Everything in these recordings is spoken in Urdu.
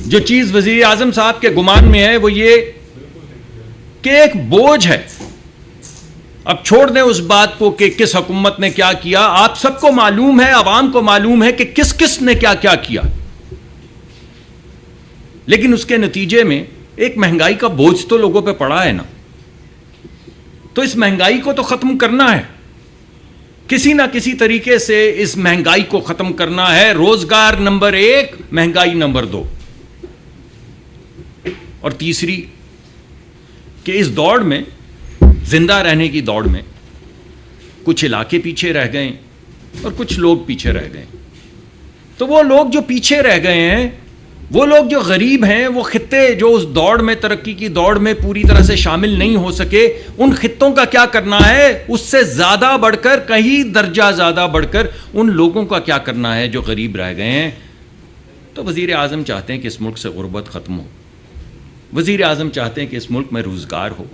جو چیز وزیر اعظم صاحب کے گمان میں ہے وہ یہ کہ ایک بوجھ ہے. اب چھوڑ دیں اس بات کو کہ کس حکومت نے کیا کیا, آپ سب کو معلوم ہے, عوام کو معلوم ہے کہ کس کس نے کیا کیا کیا, لیکن اس کے نتیجے میں ایک مہنگائی کا بوجھ تو لوگوں پہ پڑا ہے نا. تو اس مہنگائی کو تو ختم کرنا ہے, کسی نہ کسی طریقے سے اس مہنگائی کو ختم کرنا ہے. روزگار نمبر 1, مہنگائی نمبر 2, اور تیسری کہ اس دوڑ میں, زندہ رہنے کی دوڑ میں, کچھ علاقے پیچھے رہ گئے اور کچھ لوگ پیچھے رہ گئے. تو وہ لوگ جو پیچھے رہ گئے ہیں, وہ لوگ جو غریب ہیں, وہ خطے جو اس دوڑ میں, ترقی کی دوڑ میں پوری طرح سے شامل نہیں ہو سکے, ان خطوں کا کیا کرنا ہے؟ اس سے زیادہ بڑھ کر, کہیں درجہ زیادہ بڑھ کر ان لوگوں کا کیا کرنا ہے جو غریب رہ گئے ہیں. تو وزیر اعظم چاہتے ہیں کہ اس ملک سے غربت ختم ہو, وزیر اعظم چاہتے ہیں کہ اس ملک میں روزگار ہو,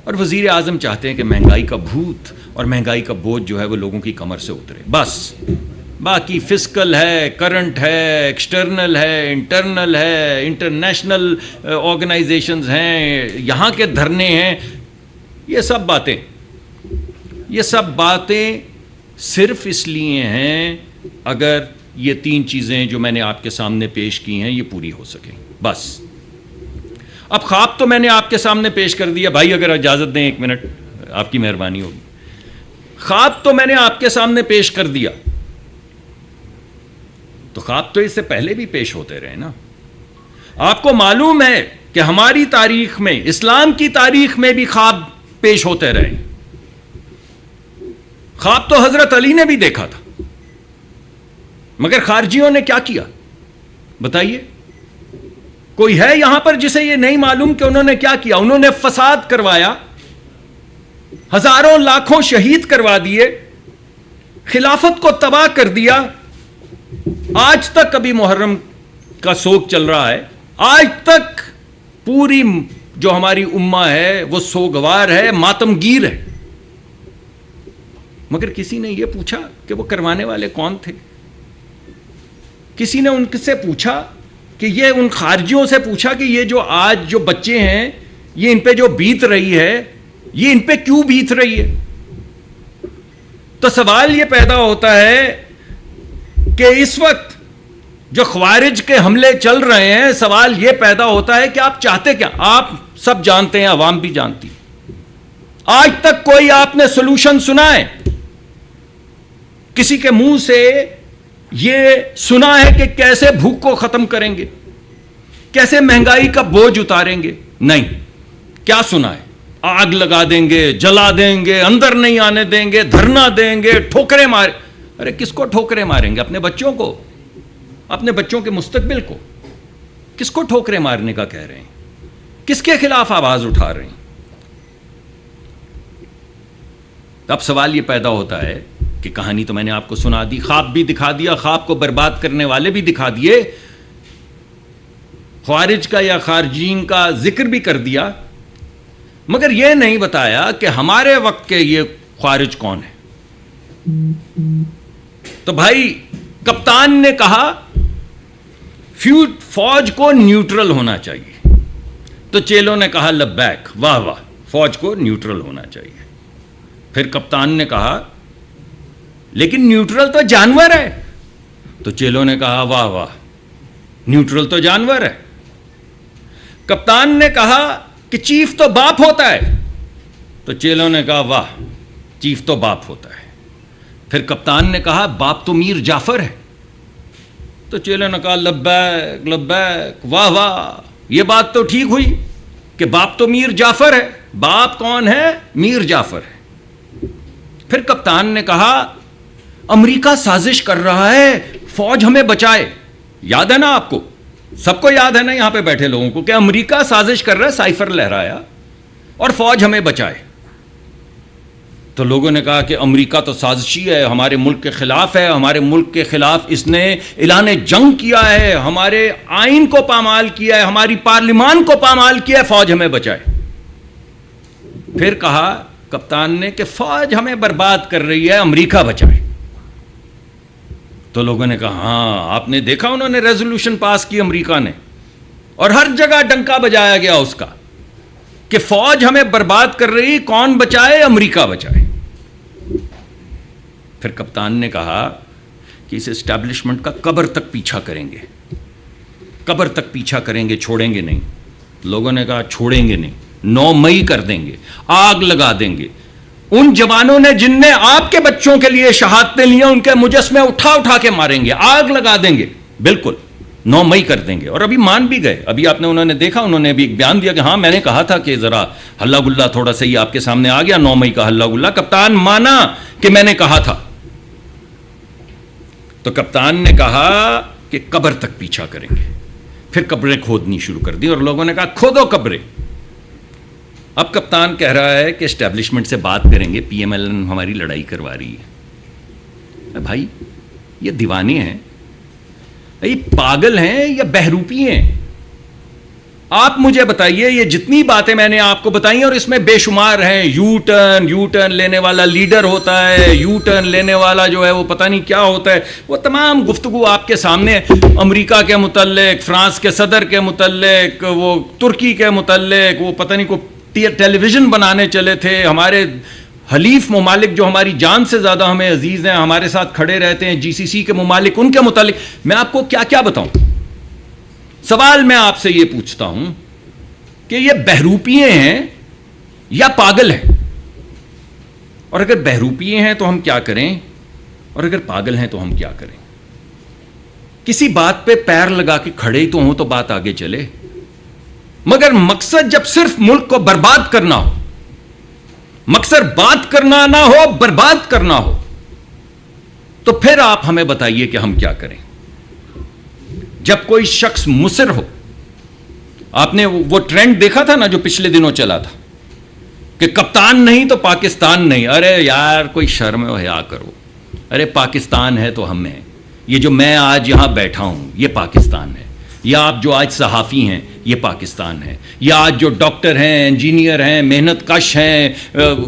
اور وزیر اعظم چاہتے ہیں کہ مہنگائی کا بھوت اور مہنگائی کا بوجھ جو ہے وہ لوگوں کی کمر سے اترے. بس باقی فسکل ہے, کرنٹ ہے, ایکسٹرنل ہے, انٹرنل ہے, انٹرنیشنل آرگنائزیشنز ہیں, یہاں کے دھرنے ہیں, یہ سب باتیں صرف اس لیے ہیں اگر یہ 3 چیزیں جو میں نے آپ کے سامنے پیش کی ہیں یہ پوری ہو سکیں. بس اب خواب تو میں نے آپ کے سامنے پیش کر دیا. بھائی اگر اجازت دیں 1 منٹ, آپ کی مہربانی ہوگی. خواب تو میں نے آپ کے سامنے پیش کر دیا, تو خواب تو اس سے پہلے بھی پیش ہوتے رہے نا. آپ کو معلوم ہے کہ ہماری تاریخ میں, اسلام کی تاریخ میں بھی خواب پیش ہوتے رہے. خواب تو حضرت علی نے بھی دیکھا تھا, مگر خارجیوں نے کیا کیا بتائیے؟ کوئی ہے یہاں پر جسے یہ نہیں معلوم کہ انہوں نے کیا کیا؟ انہوں نے فساد کروایا, ہزاروں لاکھوں شہید کروا دیے, خلافت کو تباہ کر دیا. آج تک ابھی محرم کا سوگ چل رہا ہے, آج تک پوری جو ہماری امہ ہے وہ سوگوار ہے, ماتم گیر ہے. مگر کسی نے یہ پوچھا کہ وہ کروانے والے کون تھے؟ کسی نے ان سے پوچھا کہ یہ, ان خارجیوں سے پوچھا کہ یہ جو آج جو بچے ہیں, یہ ان پہ جو بیت رہی ہے, یہ ان پہ کیوں بیت رہی ہے؟ تو سوال یہ پیدا ہوتا ہے کہ اس وقت جو خوارج کے حملے چل رہے ہیں, سوال یہ پیدا ہوتا ہے کہ آپ چاہتے کیا؟ آپ سب جانتے ہیں, عوام بھی جانتی. آج تک کوئی آپ نے سولوشن سنا ہے؟ کسی کے منہ سے یہ سنا ہے کہ کیسے بھوک کو ختم کریں گے, کیسے مہنگائی کا بوجھ اتاریں گے؟ نہیں. کیا سنا ہے؟ آگ لگا دیں گے, جلا دیں گے, اندر نہیں آنے دیں گے, دھرنا دیں گے, ٹھوکریں مارے. ارے کس کو ٹھوکریں ماریں گے؟ اپنے بچوں کو, اپنے بچوں کے مستقبل کو. کس کو ٹھوکریں مارنے کا کہہ رہے ہیں؟ کس کے خلاف آواز اٹھا رہے ہیں؟ اب سوال یہ پیدا ہوتا ہے کہ کہانی تو میں نے آپ کو سنا دی, خواب بھی دکھا دیا, خواب کو برباد کرنے والے بھی دکھا دیے, خوارج کا یا خارجین کا ذکر بھی کر دیا, مگر یہ نہیں بتایا کہ ہمارے وقت کے یہ خوارج کون ہے. تو بھائی کپتان نے کہا فوج کو نیوٹرل ہونا چاہیے, تو چیلوں نے کہا لبیک, واہ واہ, فوج کو نیوٹرل ہونا چاہیے. پھر کپتان نے کہا لیکن نیوٹرل تو جانور ہے, تو چیلوں نے کہا واہ واہ, نیوٹرل تو جانور ہے. کپتان نے کہا کہ چیف تو باپ ہوتا ہے, تو چیلوں نے کہا واہ, چیف تو باپ ہوتا ہے. پھر کپتان نے کہا باپ تو میر جعفر ہے, تو چیلوں نے کہا لبیک لبیک, واہ واہ, یہ بات تو ٹھیک ہوئی کہ باپ تو میر جعفر ہے. باپ کون ہے؟ میر جعفر ہے. پھر کپتان نے کہا امریکہ سازش کر رہا ہے, فوج ہمیں بچائے. یاد ہے نا آپ کو, سب کو یاد ہے نا یہاں پہ بیٹھے لوگوں کو, کہ امریکہ سازش کر رہا ہے, سائفر لہرایا, اور فوج ہمیں بچائے. تو لوگوں نے کہا کہ امریکہ تو سازشی ہے, ہمارے ملک کے خلاف ہے, ہمارے ملک کے خلاف اس نے اعلان جنگ کیا ہے, ہمارے آئین کو پامال کیا ہے, ہماری پارلیمان کو پامال کیا ہے, فوج ہمیں بچائے. پھر کہا کپتان نے کہ فوج ہمیں برباد کر رہی ہے, امریکہ بچائے. تو لوگوں نے کہا ہاں, آپ نے دیکھا انہوں نے ریزولوشن پاس کی امریکہ نے, اور ہر جگہ ڈنکا بجایا گیا اس کا کہ فوج ہمیں برباد کر رہی, کون بچائے؟ امریکہ بچائے. پھر کپتان نے کہا کہ اس اسٹیبلشمنٹ کا قبر تک پیچھا کریں گے, قبر تک پیچھا کریں گے, چھوڑیں گے نہیں. لوگوں نے کہا چھوڑیں گے نہیں, 9 مئی کر دیں گے, آگ لگا دیں گے. ان جوانوں نے جن نے آپ کے بچوں کے لیے شہادتیں لی, ان کے مجسمے اٹھا اٹھا کے ماریں گے, آگ لگا دیں گے. بالکل 9 مئی کر دیں گے. اور ابھی مان بھی گئے. ابھی آپ نے انہوں نے دیکھا, انہوں نے ابھی ایک بیان دیا کہ ہاں میں نے کہا تھا کہ ذرا ہلا گلا تھوڑا سا ہی آپ کے سامنے آ گیا, 9 مئی کا ہلا گلا. کپتان مانا کہ میں نے کہا تھا. تو کپتان نے کہا کہ قبر تک پیچھا کریں گے. پھر قبریں کھودنی شروع کر دی اور لوگوں نے کہا کھودو قبریں. اب کپتان کہہ رہا ہے کہ اسٹیبلشمنٹ سے بات کریں گے, پی ایم ایل این ہماری لڑائی کروا رہی ہے. بھائی یہ دیوانے ہیں, یہ پاگل ہیں یا بہروپی ہیں؟ آپ مجھے بتائیے. یہ جتنی باتیں میں نے آپ کو بتائی اور اس میں بے شمار ہیں. یو ٹرن لینے والا لیڈر ہوتا ہے, یو ٹرن لینے والا جو ہے وہ پتہ نہیں کیا ہوتا ہے. وہ تمام گفتگو آپ کے سامنے, امریکہ کے متعلق, فرانس کے صدر کے متعلق, وہ ترکی کے متعلق, وہ پتہ نہیں کو ٹیلی ویژن بنانے چلے تھے. ہمارے حلیف ممالک جو ہماری جان سے زیادہ ہمیں عزیز ہیں, ہمارے ساتھ کھڑے رہتے ہیں, GCC کے ممالک, ان کے متعلق میں آپ کو کیا کیا بتاؤں. سوال میں آپ سے یہ پوچھتا ہوں کہ یہ بہروپیے ہیں یا پاگل ہیں؟ اور اگر بہروپیے ہیں تو ہم کیا کریں, اور اگر پاگل ہیں تو ہم کیا کریں؟ کسی بات پہ پیر لگا کے کھڑے ہی تو ہوں تو بات آگے چلے. مگر مقصد جب صرف ملک کو برباد کرنا ہو, مقصد بات کرنا نہ ہو, برباد کرنا ہو, تو پھر آپ ہمیں بتائیے کہ ہم کیا کریں. جب کوئی شخص مصر ہو, آپ نے وہ ٹرینڈ دیکھا تھا نا جو پچھلے دنوں چلا تھا کہ کپتان نہیں تو پاکستان نہیں. ارے یار کوئی شرم و حیا کرو. ارے پاکستان ہے تو ہم ہیں. یہ جو میں آج یہاں بیٹھا ہوں یہ پاکستان ہے. یا آپ جو آج صحافی ہیں یہ پاکستان ہے. یا آج جو ڈاکٹر ہیں, انجینئر ہیں, محنت کش ہیں,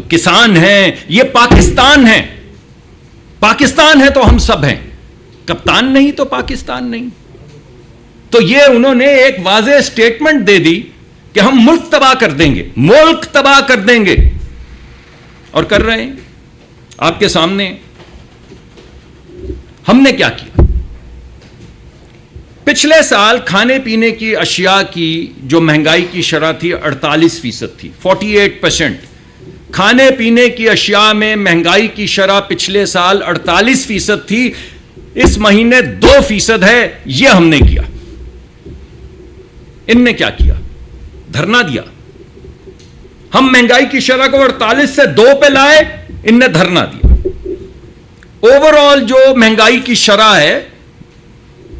کسان ہیں, یہ پاکستان ہیں. پاکستان ہے تو ہم سب ہیں. کپتان نہیں تو پاکستان نہیں. تو یہ انہوں نے ایک واضح سٹیٹمنٹ دے دی کہ ہم ملک تباہ کر دیں گے, ملک تباہ کر دیں گے. اور کر رہے ہیں آپ کے سامنے. ہم نے کیا کیا؟ پچھلے سال کھانے پینے کی اشیاء کی جو مہنگائی کی شرح تھی 48% تھی, 48%. کھانے پینے کی اشیاء میں مہنگائی کی شرح پچھلے سال 48% تھی. اس مہینے 2% ہے. یہ ہم نے کیا. ان نے کیا کیا؟ دھرنا دیا. ہم مہنگائی کی شرح کو 48 سے 2 پہ لائے, ان نے دھرنا دیا. اوور آل جو مہنگائی کی شرح ہے,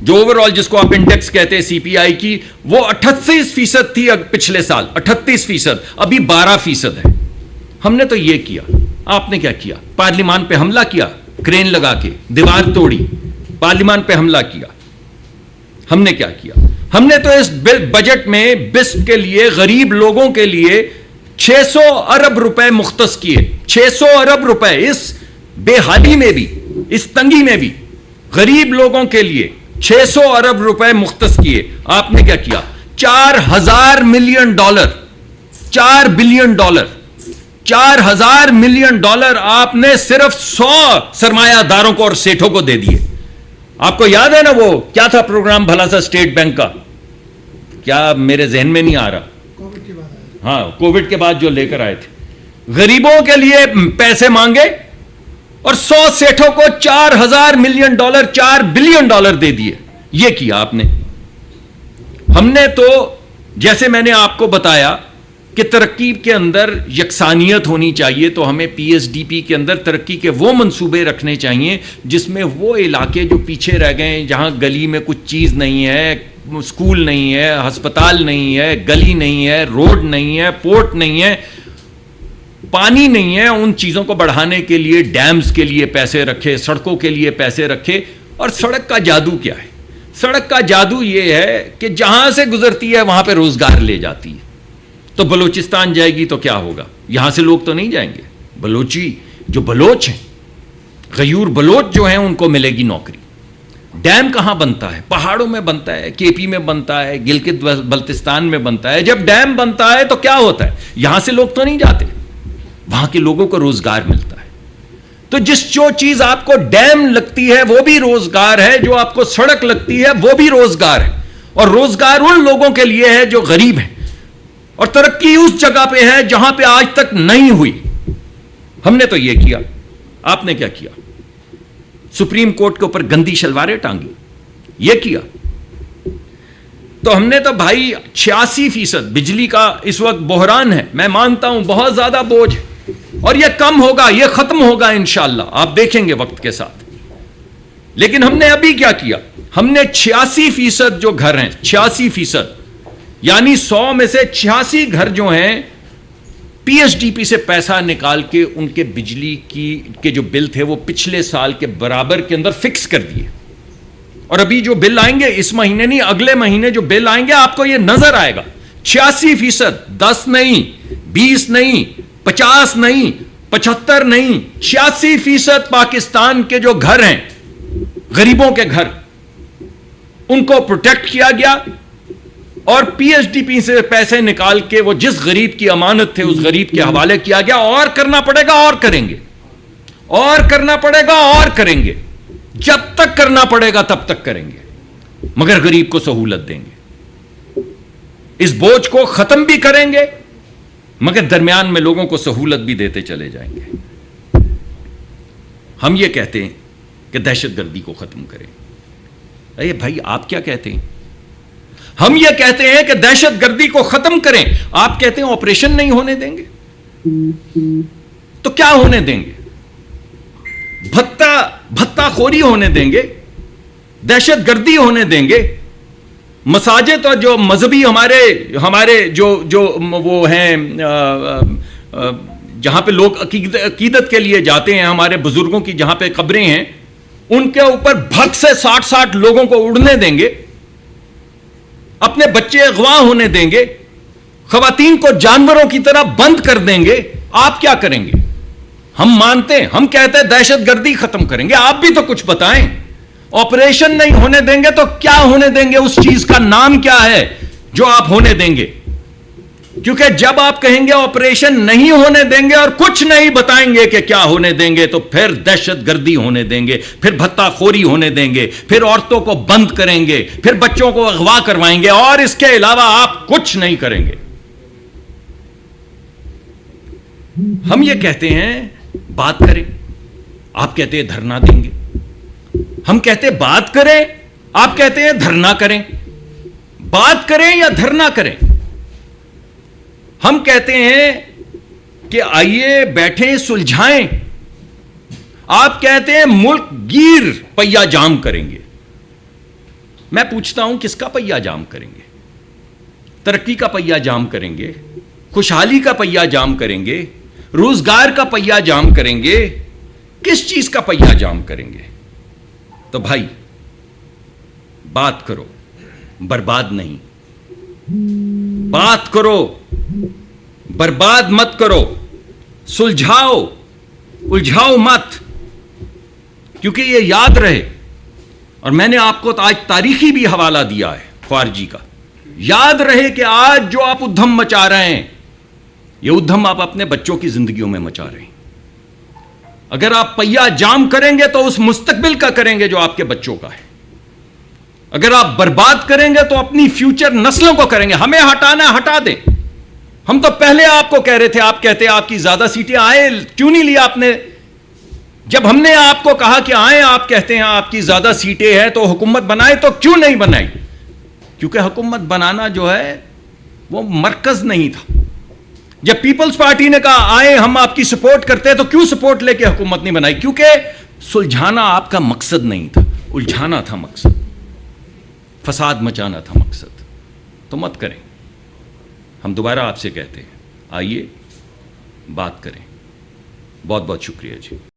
جو اوور آل جس کو آپ انڈیکس کہتے ہیں CPI کی, وہ 38% تھی پچھلے سال, 38%. ابھی 12% ہے. ہم نے تو یہ کیا. آپ نے کیا کیا؟ پارلیمان پہ حملہ کیا, کرین لگا کے دیوار توڑی, پارلیمان پہ حملہ کیا. ہم نے کیا کیا؟ ہم نے تو اس بجٹ میں بسپ کے لیے, غریب لوگوں کے لیے 600 ارب روپے مختص کیے. 600 ارب روپے اس بے حالی میں بھی, اس تنگی میں بھی غریب لوگوں کے لیے 600 ارب روپے مختص کیے. آپ نے کیا کیا؟ $4,000 ملین, $4 بلین, $4,000 ملین آپ نے صرف 100 سرمایہ داروں کو اور سیٹھوں کو دے دیے. آپ کو یاد ہے نا وہ کیا تھا پروگرام بھلا سا اسٹیٹ بینک کا, کیا میرے ذہن میں نہیں آ رہا. ہاں, کووڈ کے بعد جو لے کر آئے تھے. غریبوں کے لیے پیسے مانگے اور 100 سیٹھوں کو $4,000 ملین, $4 بلین دے دیے. یہ کیا آپ نے. ہم نے تو جیسے میں نے آپ کو بتایا کہ ترقی کے اندر یکسانیت ہونی چاہیے, تو ہمیں PSDP کے اندر ترقی کے وہ منصوبے رکھنے چاہیے جس میں وہ علاقے جو پیچھے رہ گئے, جہاں گلی میں کچھ چیز نہیں ہے, اسکول نہیں ہے, ہسپتال نہیں ہے, گلی نہیں ہے, روڈ نہیں ہے, پورٹ نہیں ہے, پانی نہیں ہے, ان چیزوں کو بڑھانے کے لیے ڈیمز کے لیے پیسے رکھے, سڑکوں کے لیے پیسے رکھے. اور سڑک کا جادو کیا ہے؟ سڑک کا جادو یہ ہے کہ جہاں سے گزرتی ہے وہاں پہ روزگار لے جاتی ہے. تو بلوچستان جائے گی تو کیا ہوگا؟ یہاں سے لوگ تو نہیں جائیں گے. بلوچی جو بلوچ ہیں, غیور بلوچ جو ہیں, ان کو ملے گی نوکری. ڈیم کہاں بنتا ہے؟ پہاڑوں میں بنتا ہے، کے پی میں بنتا ہے، گلگت بلتستان میں بنتا ہے. جب ڈیم بنتا ہے تو کیا ہوتا ہے؟ یہاں سے لوگ تو نہیں جاتے، وہاں کے لوگوں کو روزگار ملتا ہے. تو جو چیز آپ کو ڈیم لگتی ہے وہ بھی روزگار ہے، جو آپ کو سڑک لگتی ہے وہ بھی روزگار ہے. اور روزگار ان لوگوں کے لیے ہے جو غریب ہیں، اور ترقی اس جگہ پہ ہے جہاں پہ آج تک نہیں ہوئی. ہم نے تو یہ کیا، آپ نے کیا کیا؟ سپریم کورٹ کے اوپر گندی شلواریں ٹانگی، یہ کیا. تو ہم نے تو بھائی 86% بجلی کا اس وقت بحران ہے، میں مانتا ہوں بہت زیادہ بوجھ ہے، اور یہ کم ہوگا، یہ ختم ہوگا انشاءاللہ، آپ دیکھیں گے وقت کے ساتھ. لیکن ہم نے ابھی کیا کیا؟ ہم نے 86% جو گھر ہیں، 86%، یعنی 100 میں سے 86 گھر جو ہیں پی ایس ڈی پی سے پیسہ نکال کے ان کے بجلی کے جو بل تھے وہ پچھلے سال کے برابر کے اندر فکس کر دیے. اور ابھی جو بل آئیں گے اس مہینے نہیں، اگلے مہینے جو بل آئیں گے آپ کو یہ نظر آئے گا. 86%، 10 نہیں، 20 نہیں، 50 نہیں، 75 نہیں، 86% پاکستان کے جو گھر ہیں، غریبوں کے گھر، ان کو پروٹیکٹ کیا گیا. اور پی ایس ڈی پی سے پیسے نکال کے وہ جس غریب کی امانت تھے اس غریب کے حوالے کیا گیا. اور کرنا پڑے گا اور کریں گے، اور کرنا پڑے گا اور کریں گے، جب تک کرنا پڑے گا تب تک کریں گے، مگر غریب کو سہولت دیں گے. اس بوجھ کو ختم بھی کریں گے، مگر درمیان میں لوگوں کو سہولت بھی دیتے چلے جائیں گے. ہم یہ کہتے ہیں کہ دہشت گردی کو ختم کریں. ارے بھائی آپ کیا کہتے ہیں؟ ہم یہ کہتے ہیں کہ دہشت گردی کو ختم کریں، آپ کہتے ہیں آپریشن نہیں ہونے دیں گے. تو کیا ہونے دیں گے؟ بھتہ خوری ہونے دیں گے؟ دہشت گردی ہونے دیں گے؟ مساجد اور جو مذہبی ہمارے جو وہ ہیں جہاں پہ لوگ عقیدت کے لیے جاتے ہیں، ہمارے بزرگوں کی جہاں پہ قبریں ہیں، ان کے اوپر بھگ سے 60 لوگوں کو اڑنے دیں گے؟ اپنے بچے اغوا ہونے دیں گے؟ خواتین کو جانوروں کی طرح بند کر دیں گے؟ آپ کیا کریں گے؟ ہم مانتے ہیں، ہم کہتے ہیں دہشت گردی ختم کریں گے، آپ بھی تو کچھ بتائیں. آپریشن نہیں ہونے دیں گے تو کیا ہونے دیں گے؟ اس چیز کا نام کیا ہے جو آپ ہونے دیں گے؟ کیونکہ جب آپ کہیں گے آپریشن نہیں ہونے دیں گے اور کچھ نہیں بتائیں گے کہ کیا ہونے دیں گے، تو پھر دہشت گردی ہونے دیں گے، پھر بھتہ خوری ہونے دیں گے، پھر عورتوں کو بند کریں گے، پھر بچوں کو اغوا کروائیں گے، اور اس کے علاوہ آپ کچھ نہیں کریں گے. ہم یہ کہتے ہیں بات کریں، آپ کہتے ہیں دھرنا دیں گے. ہم کہتے ہیں بات کریں، آپ کہتے ہیں دھرنا کریں. بات کریں یا دھرنا کریں؟ ہم کہتے ہیں کہ آئیے بیٹھیں سلجھائیں، آپ کہتے ہیں ملک گیر پہیا جام کریں گے. میں پوچھتا ہوں کس کا پہیا جام کریں گے؟ ترقی کا پہیا جام کریں گے؟ خوشحالی کا پہیا جام کریں گے؟ روزگار کا پہیا جام کریں گے؟ کس چیز کا پہیا جام کریں گے؟ تو بھائی بات کرو، برباد نہیں. بات کرو، برباد مت کرو. سلجھاؤ، الجھاؤ مت. کیونکہ یہ یاد رہے، اور میں نے آپ کو آج تاریخی بھی حوالہ دیا ہے خارجی کا، یاد رہے کہ آج جو آپ ادھم مچا رہے ہیں، یہ ادھم آپ اپنے بچوں کی زندگیوں میں مچا رہے ہیں. اگر آپ پہیا جام کریں گے تو اس مستقبل کا کریں گے جو آپ کے بچوں کا ہے. اگر آپ برباد کریں گے تو اپنی فیوچر نسلوں کو کریں گے. ہمیں ہٹانا ہٹا دیں. ہم تو پہلے آپ کو کہہ رہے تھے، آپ کہتے آپ کی زیادہ سیٹیں آئے کیوں نہیں لیا آپ نے؟ جب ہم نے آپ کو کہا کہ آئیں، آپ کہتے ہیں آپ کی زیادہ سیٹیں ہیں تو حکومت بنائے، تو کیوں نہیں بنائی؟ کیونکہ حکومت بنانا جو ہے وہ مرکز نہیں تھا. جب پیپلز پارٹی نے کہا آئیں ہم آپ کی سپورٹ کرتے ہیں، تو کیوں سپورٹ لے کے حکومت نہیں بنائی؟ کیونکہ سلجھانا آپ کا مقصد نہیں تھا، الجھانا تھا مقصد، فساد مچانا تھا مقصد. تو مت کریں. ہم دوبارہ آپ سے کہتے ہیں آئیے بات کریں. بہت بہت شکریہ جی.